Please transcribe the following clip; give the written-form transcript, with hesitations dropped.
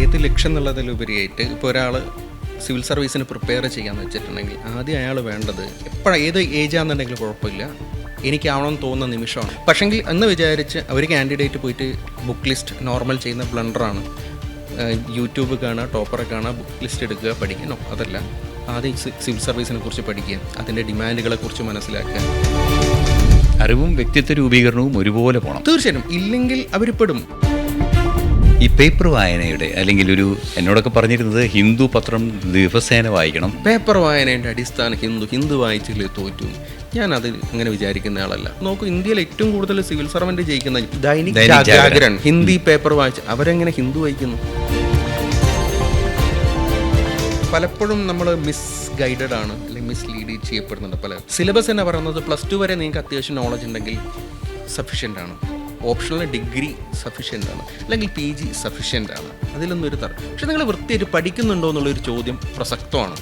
ഏത് ലക്ഷ്യം എന്നുള്ളതിലുപരിയായിട്ട് ഇപ്പോൾ ഒരാൾ സിവിൽ സർവീസിന് പ്രിപ്പയർ ചെയ്യാന്ന് വെച്ചിട്ടുണ്ടെങ്കിൽ ആദ്യം അയാൾ വേണ്ടത് ഏത് ഏജാണെന്നുണ്ടെങ്കിലും കുഴപ്പമില്ല, എനിക്കാവണമെന്ന് തോന്നുന്ന നിമിഷമാണ്. പക്ഷെങ്കിൽ എന്ന് വിചാരിച്ച് അവർ കാൻഡിഡേറ്റ് പോയിട്ട് ബുക്ക് ലിസ്റ്റ് നോർമൽ ചെയ്യുന്ന ബ്ലണ്ടറാണ്. യൂട്യൂബ് കാണുക, ടോപ്പറെ കാണുക, ബുക്ക് ലിസ്റ്റ് എടുക്കുക, പഠിക്കണോ? അതല്ല. ആദ്യം സിവിൽ സർവീസിനെ കുറിച്ച് പഠിക്കുക, അതിൻ്റെ ഡിമാൻഡുകളെ കുറിച്ച് മനസ്സിലാക്കുക. അറിവും വ്യക്തിത്വ രൂപീകരണവും ഒരുപോലെ പോകണം. തീർച്ചയായിട്ടും, ഇല്ലെങ്കിൽ അവർ പെടും. ഈ പേപ്പർ വായനയുടെ അല്ലെങ്കിൽ എന്നോടൊക്കെ പറഞ്ഞിരുന്നത് ഹിന്ദു പത്രം ദിവസേന വായിക്കണം. പേപ്പർ വായനയുടെ അടിസ്ഥാനം ഹിന്ദു വായിച്ചില്ലേ തോറ്റു. ഞാനത് അങ്ങനെ വിചാരിക്കുന്ന ആളല്ല. നോക്കൂ, ഇന്ത്യയിൽ ഏറ്റവും കൂടുതൽ സിവിൽ സർവന്റ് ജയിക്കുന്ന ദൈനിക് ജാഗരൺ ഹിന്ദി പേപ്പർ വായിച്ച് അവരെങ്ങനെ ഹിന്ദു വായിക്കുന്നു? പലപ്പോഴും നമ്മൾ മിസ് ഗൈഡഡ് ആണ്, അല്ലെങ്കിൽ മിസ്ലീഡ് ചെയ്യപ്പെടുന്നുണ്ട്. പല സിലബസ് എന്ന് പറയുന്നത് +2 വരെ നിങ്ങൾക്ക് അത്യാവശ്യം നോളജ് ഉണ്ടെങ്കിൽ സഫിഷ്യൻ്റ് ആണ്. ഓപ്ഷണൽ ഡിഗ്രി സഫിഷ്യൻ്റ് ആണ്, അല്ലെങ്കിൽ PG സഫിഷ്യൻ്റ് ആണ്. അതിലൊന്നും ഒരു പക്ഷെ നിങ്ങൾ വൃത്തിയായിട്ട് പഠിക്കുന്നുണ്ടോ എന്നുള്ളൊരു ചോദ്യം പ്രസക്തമാണ്.